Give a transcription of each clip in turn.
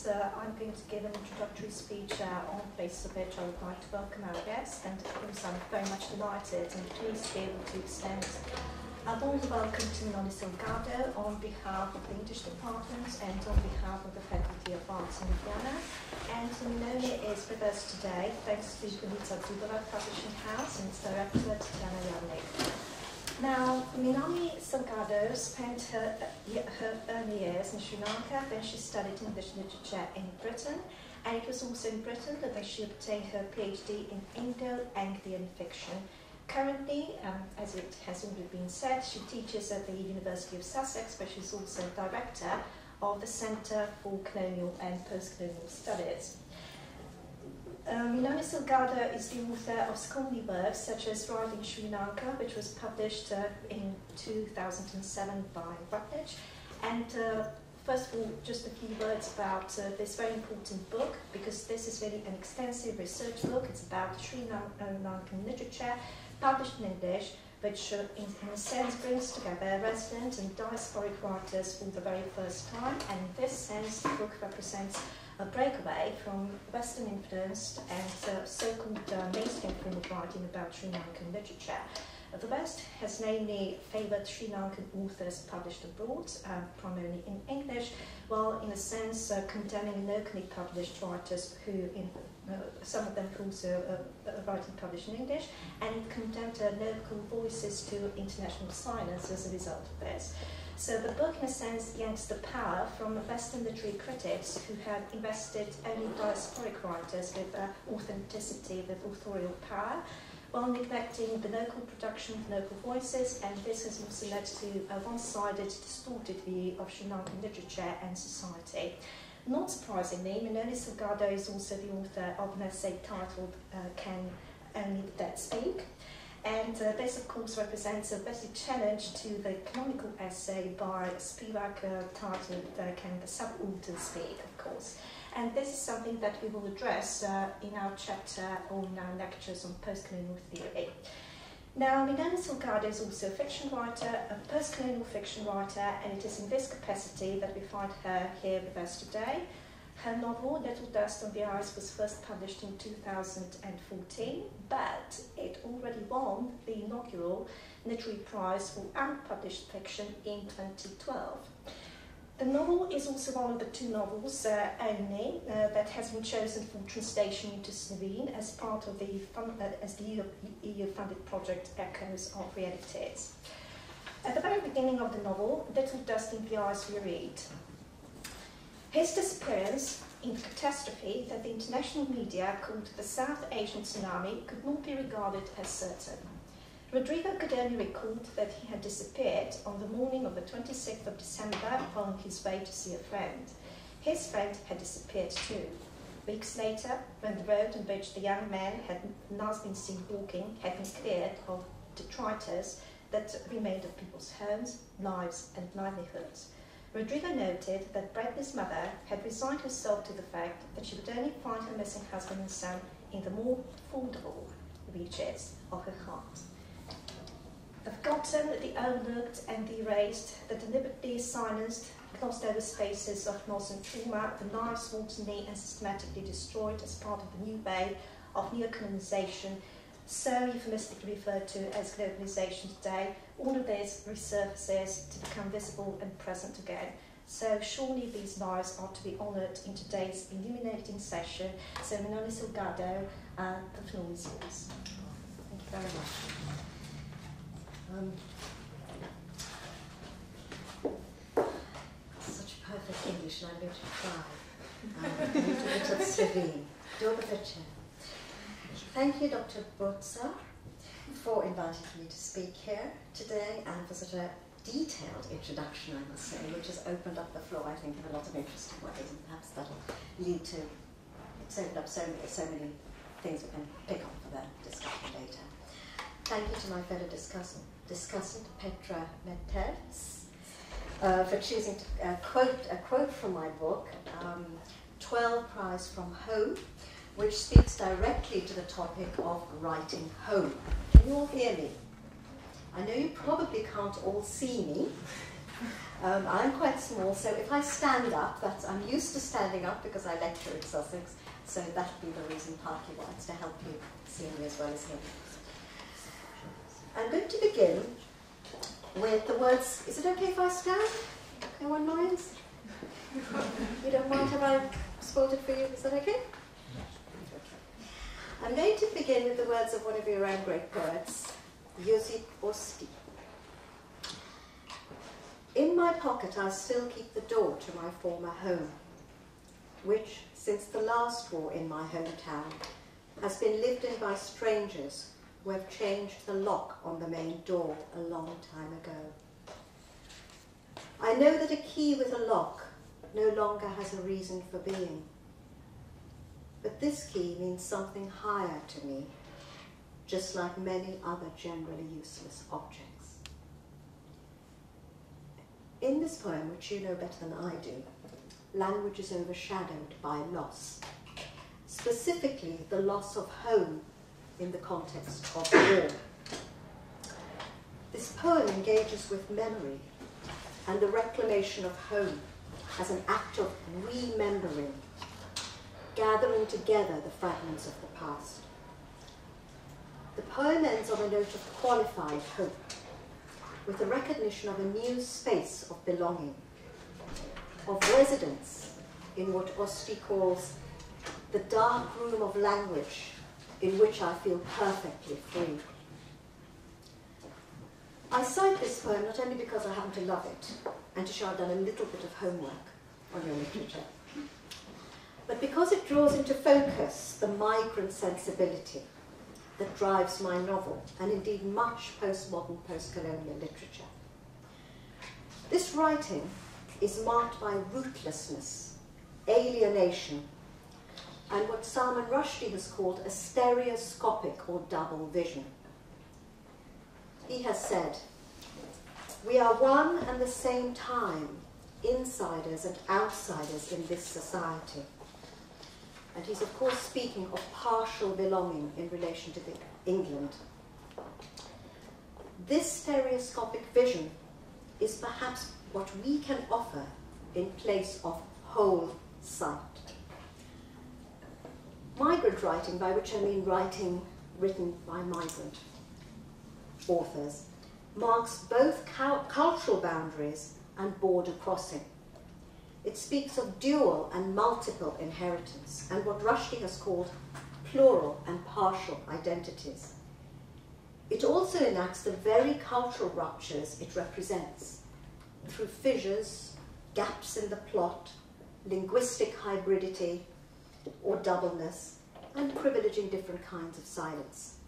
I'm going to give an introductory speech on the basis of which I would like to welcome our guest, and of course I'm very much delighted and pleased to be able to extend a warm welcome to Melanie Salgado on behalf of the English Department and on behalf of the Faculty of Arts in Ljubljana. And Melanie is with us today thanks to Benita Zubova Publishing House and its director, Tatiana Jarnik. Now, Melanie Salgado spent her early years in Sri Lanka, then she studied English literature in Britain, and it was also in Britain that she obtained her PhD in Indo-Anglian fiction. Currently, as it has already been said, she teaches at the University of Sussex, where she's also director of the Centre for Colonial and Post-Colonial Studies. Melanie Salgado is the author of scholarly works such as Writing Sri Lanka, which was published in 2007 by Routledge. And first of all, just a few words about this very important book, because this is really an extensive research book. It's about Sri Lankan literature, published in English, which in a sense brings together resident and diasporic writers for the very first time, and in this sense the book represents a breakaway from Western influenced and so-called mainstream form of writing about Sri Lankan literature. The West has namely favoured Sri Lankan authors published abroad, primarily in English, while in a sense condemning locally published writers who, some of them also writing published in English, and it condemned local voices to international silence as a result of this. So the book, in a sense, yanks the power from Western literary critics who had invested only diasporic writers with authenticity, with authorial power, while neglecting the local production of local voices, and this has also led to a one-sided, distorted view of Sri Lankan literature and society. Not surprisingly, Melanie Salgado is also the author of an essay titled Can Only the Dead Speak? And this, of course, represents a basic challenge to the canonical essay by Spivak titled Can the Subaltern Speak, of course. And this is something that we will address in our chapter on our lectures on post-colonial theory. Now, Melanie Salgado is also a fiction writer, a post-colonial fiction writer, and it is in this capacity that we find her here with us today. Her novel, Little Dust on the Ice, was first published in 2014, but it already won the inaugural Literary Prize for Unpublished Fiction in 2012. The novel is also one of the two novels only that has been chosen for translation into Slovene as part of the EU-funded project Echoes of Realities. At the very beginning of the novel, Little Dust in the Ice, we read, his disappearance in the catastrophe that the international media called the South Asian tsunami could not be regarded as certain. Rodrigo could only recall that he had disappeared on the morning of the 26th of December while on his way to see a friend. His friend had disappeared too. Weeks later, when the road on which the young man had last been seen walking had been cleared of detritus that remained of people's homes, lives and livelihoods, Rodrigo noted that Bradley's mother had resigned herself to the fact that she would only find her missing husband and son in the more affordable reaches of her heart. The forgotten, the overlooked and the erased, the deliberately silenced, glossed over spaces of loss and trauma, the lives wantonly and systematically destroyed as part of the new wave of neocolonisation, so euphemistically referred to as globalisation today, all of this resurfaces to become visible and present again. So surely these lives are to be honoured in today's illuminating session. So Melanie Salgado, the floor is yours. Thank you very much. Such perfect English, and I'm going to try. A little bit of Slovene. Dobro večer. Thank you, Dr. Burza, for inviting me to speak here today and for such a detailed introduction, I must say, which has opened up the floor, I think, in a lot of interesting ways, and perhaps that'll lead to, it's opened up so many things we can pick up for the discussion later. Thank you to my fellow discussant Petra Meters, for choosing to quote from my book, 12 Cries from Home, which speaks directly to the topic of writing home. Can you all hear me? I know you probably can't all see me, I'm quite small, so if I stand up, I'm used to standing up because I lecture in Sussex, so that would be the reason partly why it's to help you see me as well as him. I'm going to begin with the words, is it okay if I stand? No one minds? You don't mind, have I spoiled it for you? Is that okay? I'm going to begin with the words of one of your own great poets, Josip Broz. In my pocket I still keep the door to my former home, which, since the last war in my hometown, has been lived in by strangers who have changed the lock on the main door a long time ago. I know that a key with a lock no longer has a reason for being, but this key means something higher to me, just like many other generally useless objects. In this poem, which you know better than I do, language is overshadowed by loss, specifically the loss of home in the context of war. This poem engages with memory and the reclamation of home as an act of remembering, gathering together the fragments of the past. The poem ends on a note of qualified hope, with the recognition of a new space of belonging, of residence in what Osti calls the dark room of language in which I feel perfectly free. I cite this poem not only because I happen to love it and to show I've done a little bit of homework on your literature, but because it draws into focus the migrant sensibility that drives my novel, and indeed much postmodern, post-colonial literature. This writing is marked by rootlessness, alienation, and what Salman Rushdie has called a stereoscopic or double vision. He has said, "We are one and the same time insiders and outsiders in this society." And he's, of course, speaking of partial belonging in relation to England. This stereoscopic vision is perhaps what we can offer in place of whole sight. Migrant writing, by which I mean writing written by migrant authors, marks both cultural boundaries and border crossing. It speaks of dual and multiple inheritance, and what Rushdie has called plural and partial identities. It also enacts the very cultural ruptures it represents, through fissures, gaps in the plot, linguistic hybridity or doubleness, and privileging different kinds of silence.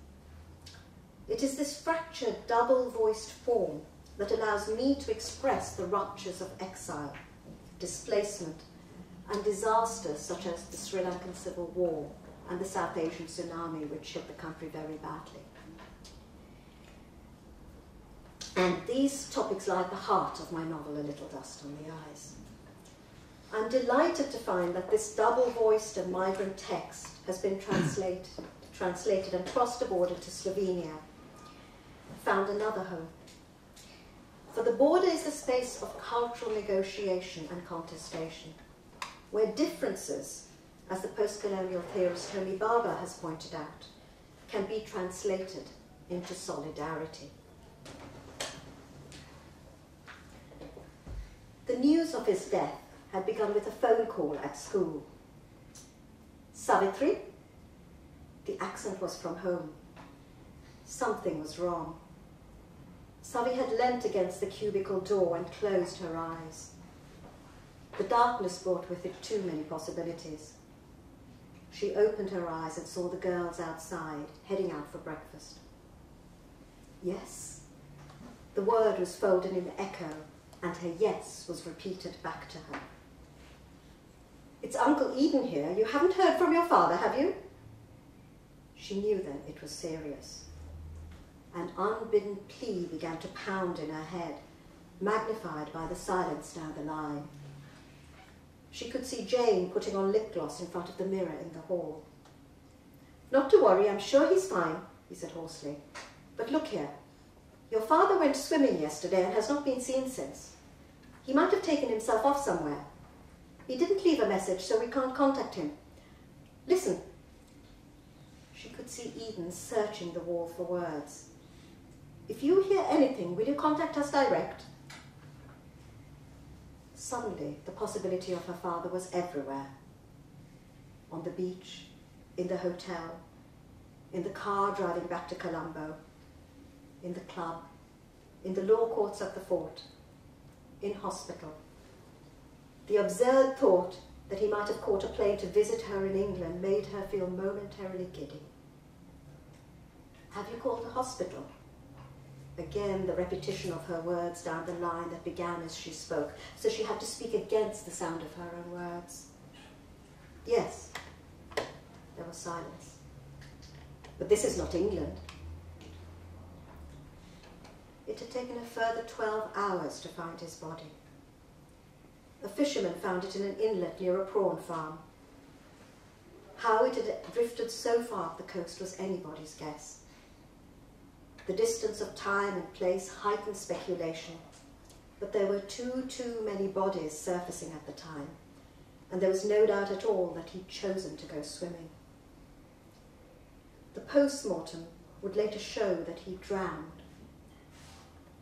It is this fractured, double-voiced form that allows me to express the ruptures of exile, displacement, and disasters such as the Sri Lankan Civil War and the South Asian tsunami, which hit the country very badly. And these topics lie at the heart of my novel, A Little Dust on the Eyes. I'm delighted to find that this double-voiced and migrant text has been translated and crossed a border to Slovenia, found another home. For the border is a space of cultural negotiation and contestation, where differences, as the post-colonial theorist Homi Bhabha has pointed out, can be translated into solidarity. The news of his death had begun with a phone call at school. Savitri? The accent was from home. Something was wrong. Savi had leant against the cubicle door and closed her eyes. The darkness brought with it too many possibilities. She opened her eyes and saw the girls outside, heading out for breakfast. Yes. The word was folded in echo, and her yes was repeated back to her. It's Uncle Eden here. You haven't heard from your father, have you? She knew then it was serious. An unbidden plea began to pound in her head, magnified by the silence down the line. She could see Jane putting on lip gloss in front of the mirror in the hall. Not to worry, I'm sure he's fine, he said hoarsely. But look here, your father went swimming yesterday and has not been seen since. He might have taken himself off somewhere. He didn't leave a message, so we can't contact him. Listen. She could see Eden searching the wall for words. If you hear anything, will you contact us direct? Suddenly, the possibility of her father was everywhere. On the beach, in the hotel, in the car driving back to Colombo, in the club, in the law courts of the fort, in hospital. The absurd thought that he might have caught a plane to visit her in England made her feel momentarily giddy. Have you called the hospital? Again, the repetition of her words down the line that began as she spoke, so she had to speak against the sound of her own words. Yes. There was silence. But this is not England. It had taken a further 12 hours to find his body. A fisherman found it in an inlet near a prawn farm. How it had drifted so far up the coast was anybody's guess. The distance of time and place heightened speculation, but there were too many bodies surfacing at the time, and there was no doubt at all that he'd chosen to go swimming. The post-mortem would later show that he drowned.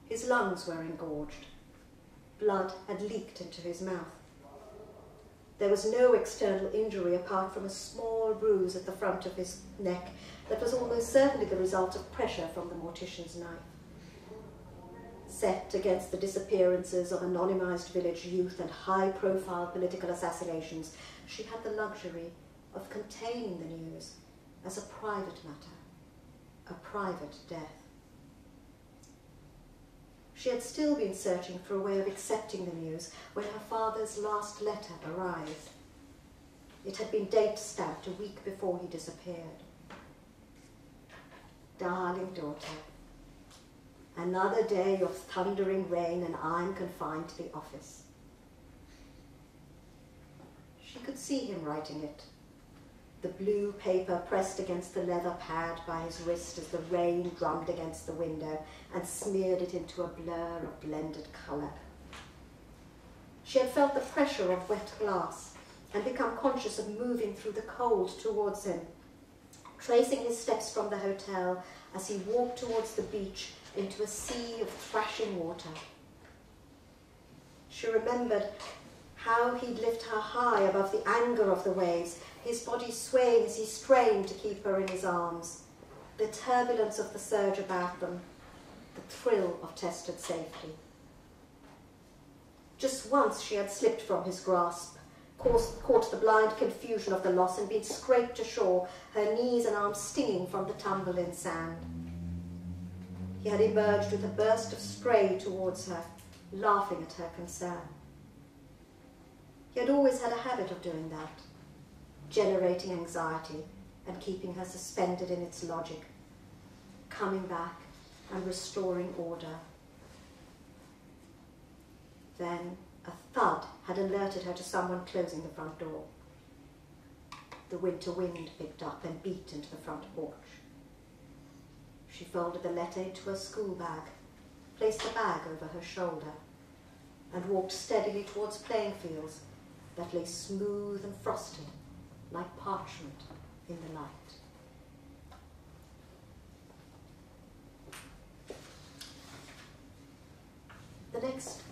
His lungs were engorged. Blood had leaked into his mouth. There was no external injury apart from a small bruise at the front of his neck that was almost certainly the result of pressure from the mortician's knife. Set against the disappearances of anonymized village youth and high-profile political assassinations, she had the luxury of containing the news as a private matter, a private death. She had still been searching for a way of accepting the news when her father's last letter arrived. It had been date-stamped a week before he disappeared. Darling daughter, another day of thundering rain and I'm confined to the office. She could see him writing it, the blue paper pressed against the leather pad by his wrist as the rain drummed against the window and smeared it into a blur of blended colour. She had felt the pressure of wet glass and become conscious of moving through the cold towards him, tracing his steps from the hotel as he walked towards the beach into a sea of thrashing water. She remembered how he'd lift her high above the anger of the waves, his body swaying as he strained to keep her in his arms, the turbulence of the surge about them, the thrill of tested safety. Just once she had slipped from his grasp, caught the blind confusion of the loss and been scraped ashore, her knees and arms stinging from the tumble-in sand. He had emerged with a burst of spray towards her, laughing at her concern. He had always had a habit of doing that, generating anxiety and keeping her suspended in its logic, coming back and restoring order. Then a thud had alerted her to someone closing the front door. The winter wind picked up and beat into the front porch. She folded the letter into her school bag, placed the bag over her shoulder, and walked steadily towards playing fields that lay smooth and frosted like parchment in the light. The next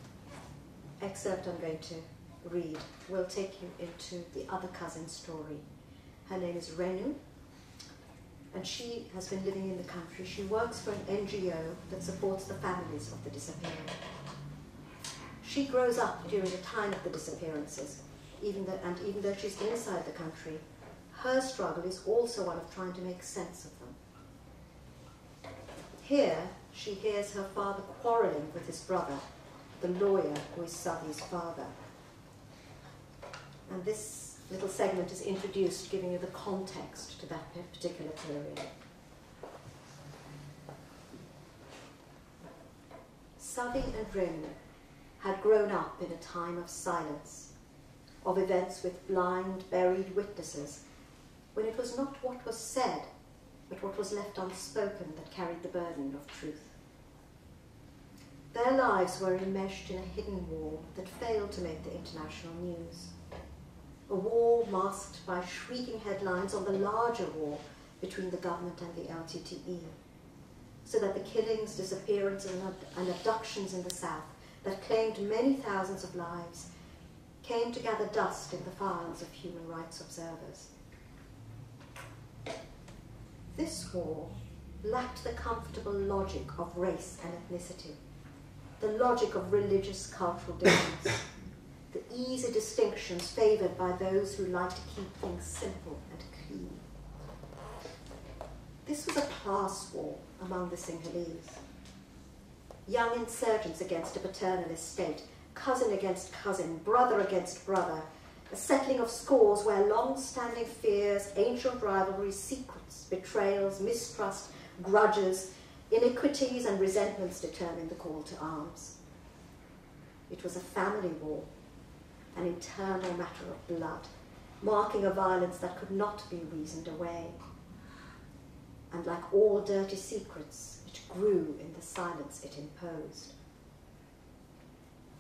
excerpt I'm going to read will take you into the other cousin's story. Her name is Renu, and she has been living in the country. She works for an NGO that supports the families of the disappeared. She grows up during the time of the disappearances, even though she's inside the country, her struggle is also one of trying to make sense of them. Here, she hears her father quarrelling with his brother, the lawyer who is Savi's father. And this little segment is introduced, giving you the context to that particular period. Savi and Renu had grown up in a time of silence, of events with blind, buried witnesses, when it was not what was said, but what was left unspoken that carried the burden of truth. Their lives were enmeshed in a hidden war that failed to make the international news. A war masked by shrieking headlines on the larger war between the government and the LTTE, so that the killings, disappearances and abductions in the south that claimed many thousands of lives came to gather dust in the files of human rights observers. This war lacked the comfortable logic of race and ethnicity, the logic of religious cultural difference, the easy distinctions favoured by those who like to keep things simple and clean. This was a class war among the Sinhalese. Young insurgents against a paternalist state, cousin against cousin, brother against brother, a settling of scores where long-standing fears, ancient rivalries, secrets, betrayals, mistrust, grudges, iniquities and resentments determined the call to arms. It was a family war, an internal matter of blood, marking a violence that could not be reasoned away. And like all dirty secrets, it grew in the silence it imposed.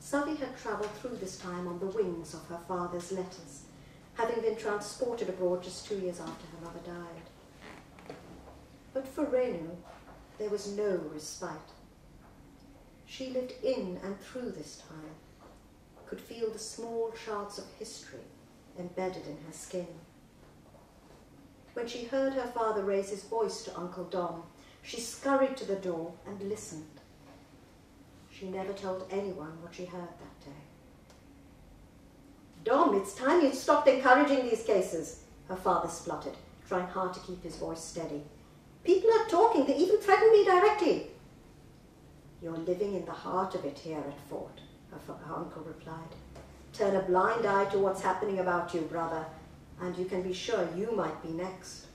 Savi had travelled through this time on the wings of her father's letters, having been transported abroad just 2 years after her mother died. But for Renu, there was no respite. She lived in and through this time, could feel the small shards of history embedded in her skin. When she heard her father raise his voice to Uncle Dom, she scurried to the door and listened. She never told anyone what she heard that day. "Dom, it's time you stopped encouraging these cases," her father spluttered, trying hard to keep his voice steady. "People are talking, they even threaten me directly." "You're living in the heart of it here at Fort," her uncle replied. "Turn a blind eye to what's happening about you, brother, and you can be sure you might be next."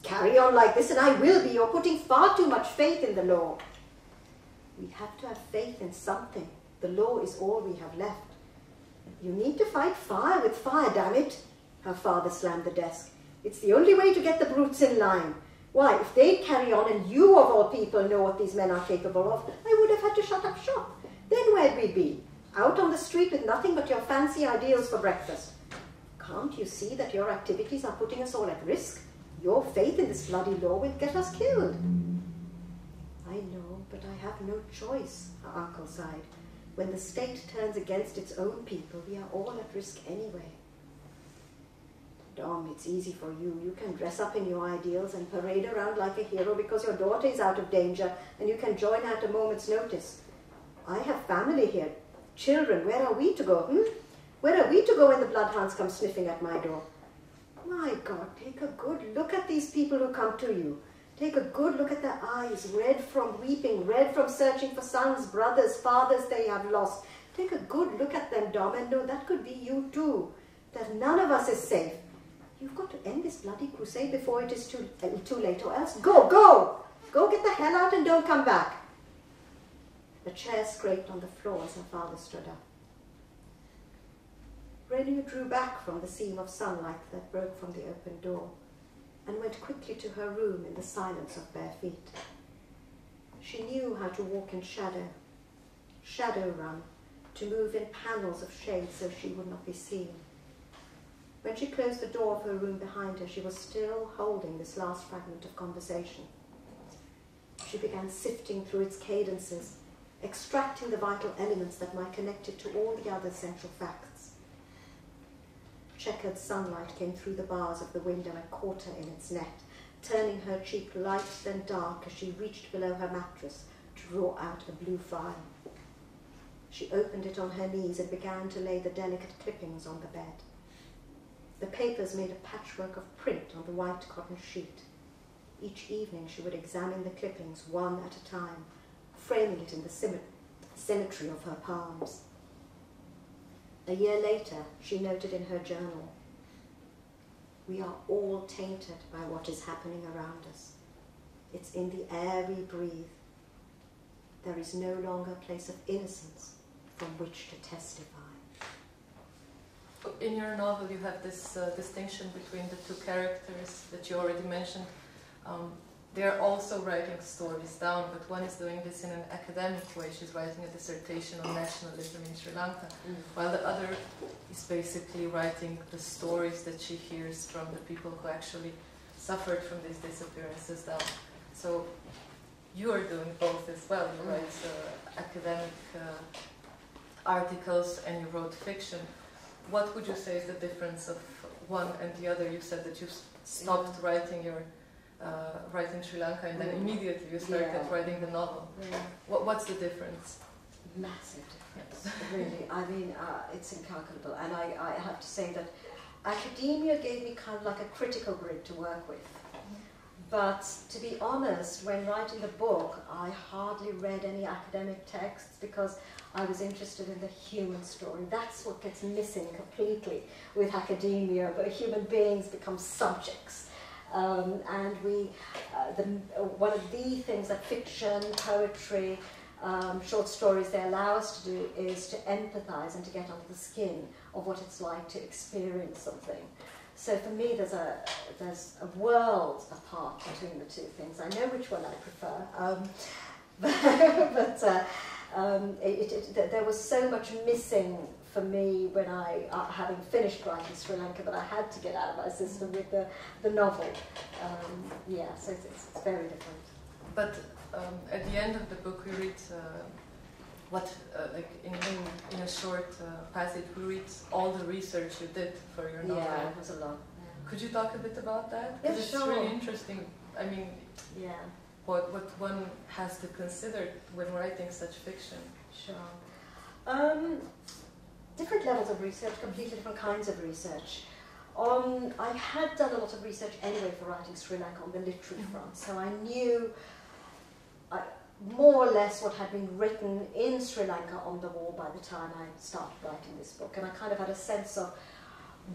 "Carry on like this and I will be. You're putting far too much faith in the law." "We have to have faith in something. The law is all we have left." "You need to fight fire with fire, damn it." Her father slammed the desk. "It's the only way to get the brutes in line. Why, if they'd carry on and you of all people know what these men are capable of, I would have had to shut up shop. Then where'd we be? Out on the street with nothing but your fancy ideals for breakfast. Can't you see that your activities are putting us all at risk? Your faith in this bloody law will get us killed." "I know, but I have no choice," her uncle sighed. "When the state turns against its own people, we are all at risk anyway." "Dom, it's easy for you. You can dress up in your ideals and parade around like a hero because your daughter is out of danger and you can join her at a moment's notice. I have family here. Children, where are we to go, Where are we to go when the bloodhounds come sniffing at my door? My God, take a good look at these people who come to you. Take a good look at their eyes, red from weeping, red from searching for sons, brothers, fathers they have lost. Take a good look at them, Dom, and know that could be you too, that none of us is safe. You've got to end this bloody crusade before it is too late, or else go! Go get the hell out and don't come back." The chair scraped on the floor as her father stood up. Renu drew back from the seam of sunlight that broke from the open door and went quickly to her room in the silence of bare feet. She knew how to walk in shadow run, to move in panels of shade so she would not be seen. When she closed the door of her room behind her, she was still holding this last fragment of conversation. She began sifting through its cadences, extracting the vital elements that might connect it to all the other central facts. Checkered sunlight came through the bars of the window and caught her in its net, turning her cheek light then dark as she reached below her mattress to draw out a blue file. She opened it on her knees and began to lay the delicate clippings on the bed. The papers made a patchwork of print on the white cotton sheet. Each evening she would examine the clippings one at a time, framing it in the symmetry of her palms. A year later, she noted in her journal, "We are all tainted by what is happening around us. It's in the air we breathe. There is no longer a place of innocence from which to testify." In your novel, you have this distinction between the two characters that you already mentioned. they're also writing stories down, but one is doing this in an academic way. She's writing a dissertation on nationalism in Sri Lanka, while the other is basically writing the stories that she hears from the people who actually suffered from these disappearances down. So you are doing both as well. You write academic articles and you wrote fiction. What would you say is the difference of one and the other? You said that you stopped writing your writing Sri Lanka and then immediately you started writing the novel. What's the difference? Massive difference, really. I mean, it's incalculable. And I have to say that academia gave me kind of like a critical grid to work with. But to be honest, when writing the book, I hardly read any academic texts because I was interested in the human story. That's what gets missing completely with academia, where human beings become subjects. And one of the things that fiction, poetry, short stories, they allow us to do is to empathize and to get under the skin of what it's like to experience something. So for me, there's a world apart between the two things. I know which one I prefer, there was so much missing for me when I, having finished writing Sri Lanka, that I had to get out of my system with the novel. So it's very different. But at the end of the book, we read like in a short passage, we read all the research you did for your novel. Yeah, it was a lot. Yeah. Could you talk a bit about that? Yeah, Because it's really interesting. I mean, what one has to consider when writing such fiction. Sure. Different levels of research, completely different kinds of research. I had done a lot of research anyway for writing Sri Lanka on the literary front, so I knew more or less what had been written in Sri Lanka on the war by the time I started writing this book, and I kind of had a sense of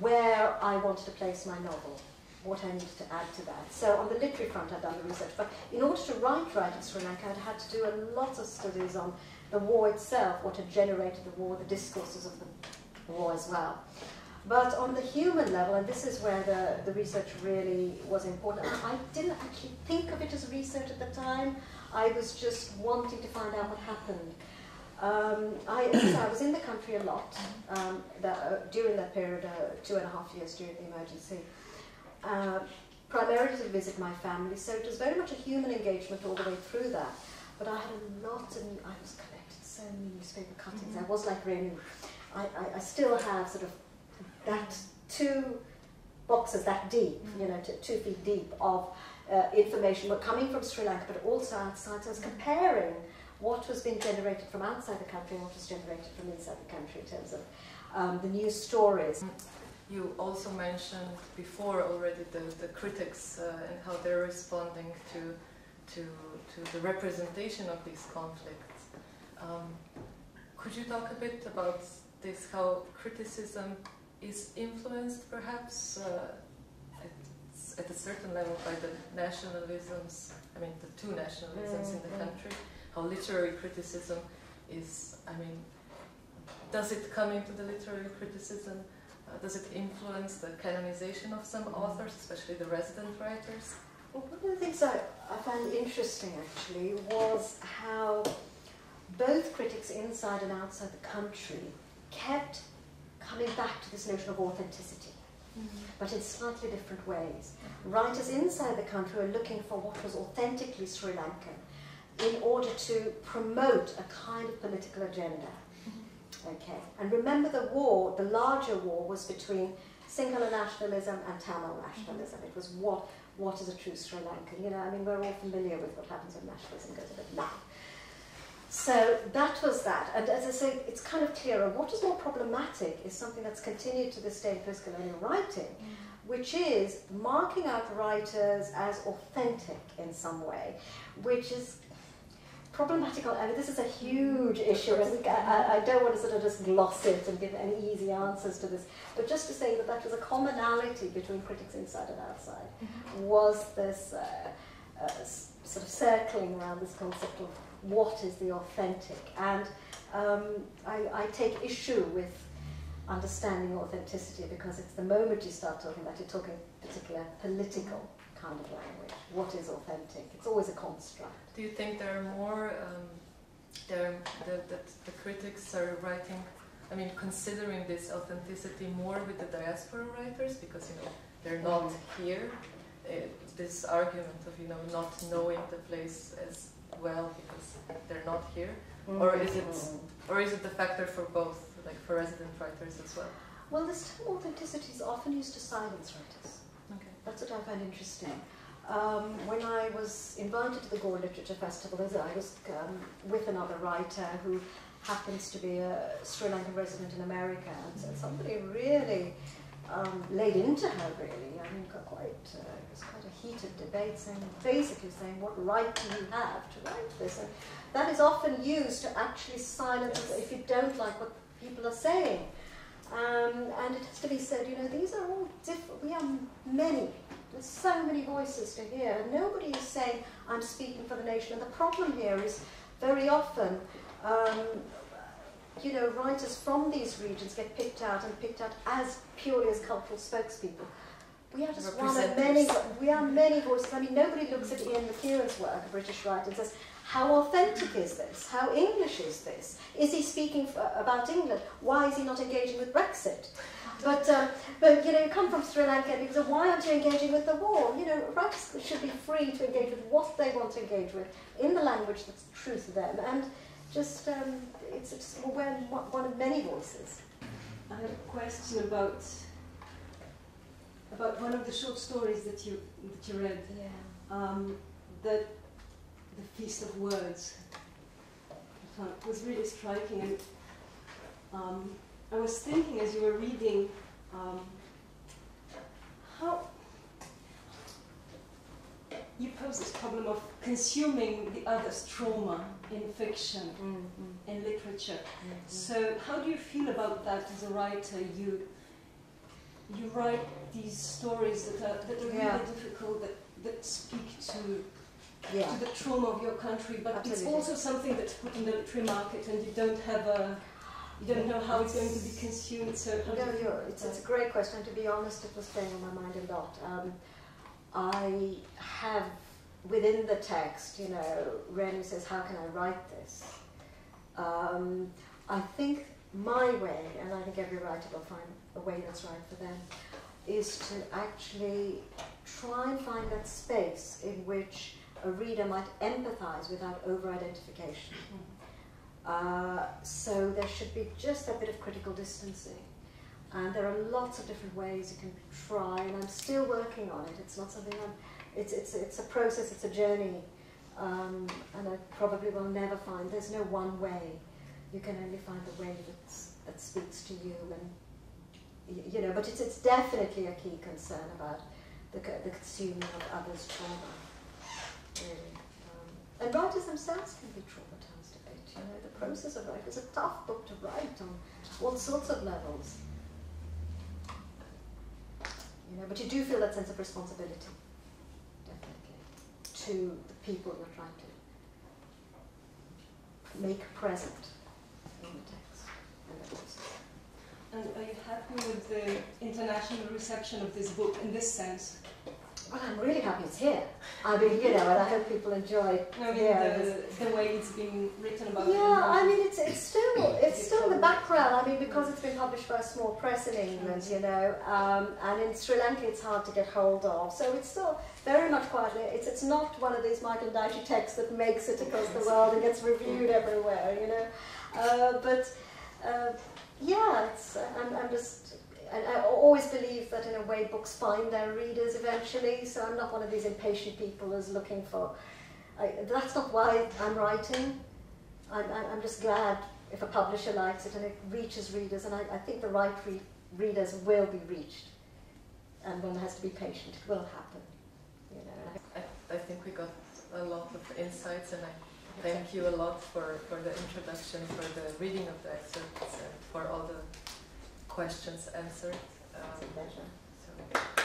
where I wanted to place my novel, what I needed to add to that. So on the literary front I'd done the research, but in order to write Sri Lanka, I'd had to do a lot of studies on the war itself, what had generated the war, the discourses of the war as well. But on the human level, and this is where the research really was important, I didn't actually think of it as research at the time. I was just wanting to find out what happened. I was in the country a lot during that period, 2.5 years during the emergency, primarily to visit my family. So it was very much a human engagement all the way through that. But I had a lot of, I was collecting so many newspaper cuttings. I was like really, I still have sort of that 2 boxes that deep, 2 feet deep of information coming from Sri Lanka, but also outside. So I was comparing what was being generated from outside the country and what was generated from inside the country in terms of the news stories. You also mentioned before already the critics and how they're responding to the representation of these conflicts. Could you talk a bit about this, how criticism is influenced perhaps at a certain level by the nationalisms, I mean the 2 nationalisms in the country, how literary criticism is, I mean, does it come into the literary criticism? Does it influence the canonization of some authors, especially the resident writers? Well, one of the things I found interesting actually was how both critics inside and outside the country kept coming back to this notion of authenticity, but in slightly different ways. Writers inside the country were looking for what was authentically Sri Lankan in order to promote a kind of political agenda. Okay, and remember the war, the larger war, was between Sinhala nationalism and Tamil nationalism. It was what is a true Sri Lankan? I mean, we're all familiar with what happens when nationalism goes a bit mad. So that was that. And as I say, it's kind of clearer. What is more problematic is something that's continued to this day in post-colonial writing, which is marking out writers as authentic in some way, which is problematical. I mean, this is a huge issue, and I don't want to sort of just gloss it and give any easy answers to this, but just to say that was a commonality between critics inside and outside, was this sort of circling around this concept of what is the authentic. And I take issue with understanding authenticity, because it's the moment you start talking about it, talking particular political kind of language. What is authentic? It's always a construct. Do you think there are more, that the critics are writing, I mean, considering this authenticity more with the diaspora writers, because, you know, they're not here? This argument of, you know, not knowing the place as well because they're not here? Or is it the factor for both, like for resident writers as well? Well, this term authenticity is often used to silence writers. Okay. That's what I find interesting. When I was invited to the Gore Literature Festival, I was with another writer who happens to be a Sri Lankan resident in America, and so somebody really laid into her, really. I mean, it was quite a heated debate, basically saying, what right do you have to write this? And that is often used to actually silence if you don't like what people are saying. And it has to be said, you know, these are all different. We are many. There's so many voices to hear. Nobody is saying, I'm speaking for the nation. And the problem here is very often, you know, writers from these regions get picked out as purely as cultural spokespeople. We are just one of many. We are many voices. I mean, nobody looks at Ian McEwan's work, a British writer, and says, how authentic is this? How English is this? Is he speaking about England? Why is he not engaging with Brexit? But you know, you come from Sri Lanka and because why aren't you engaging with the war? You know, writers should be free to engage with what they want to engage with in the language that's true to them, and just we're one of many voices. I have a question about one of the short stories that you read. Yeah. The Feast of Words. It was really striking, and I was thinking as you were reading how you pose this problem of consuming the other's trauma in fiction, in literature. So how do you feel about that as a writer? You write these stories that are really difficult, that speak to the trauma of your country, but it's also something that's put in the literary market, and you don't know how it's going to be consumed. So it's a great question. To be honest, it was playing on my mind a lot. I have within the text, you know, Renu says, "How can I write this?" I think my way, and I think every writer will find a way that's right for them, is to actually try and find that space in which a reader might empathize without over-identification. So there should be just a bit of critical distancing. And there are lots of different ways you can try, and I'm still working on it. It's not something it's a process, it's a journey. And I probably will never find, there's no one way. You can only find the way that speaks to you, and you know, but it's definitely a key concern about the consuming of others' trauma. Really. And writers themselves can be traumatized a bit. You know, the process of writing is a tough book to write on all sorts of levels. You know, but you do feel that sense of responsibility, definitely, to the people you're trying to make present in the text and the voices. And are you happy with the international reception of this book in this sense? Well, I'm really happy it's here. I mean, you know, and I hope people enjoy the way it's been written about. Yeah, I mean, it's still in the background. I mean, because it's been published by a small press in England, you know, and in Sri Lanka it's hard to get hold of. So it's still very much quietly. It's not one of these Michael Daishi texts that makes it across the world and gets reviewed everywhere, you know. Yeah, I'm just. And I always believe that in a way books find their readers eventually, so I'm not one of these impatient people who's looking for... that's not why I'm writing. I'm just glad if a publisher likes it and it reaches readers, and I think the right readers will be reached. And one has to be patient, it will happen. You know. I think we got a lot of insights, and I thank you a lot for the introduction, for the reading of the excerpts, and for all the questions answered. It's a pleasure. So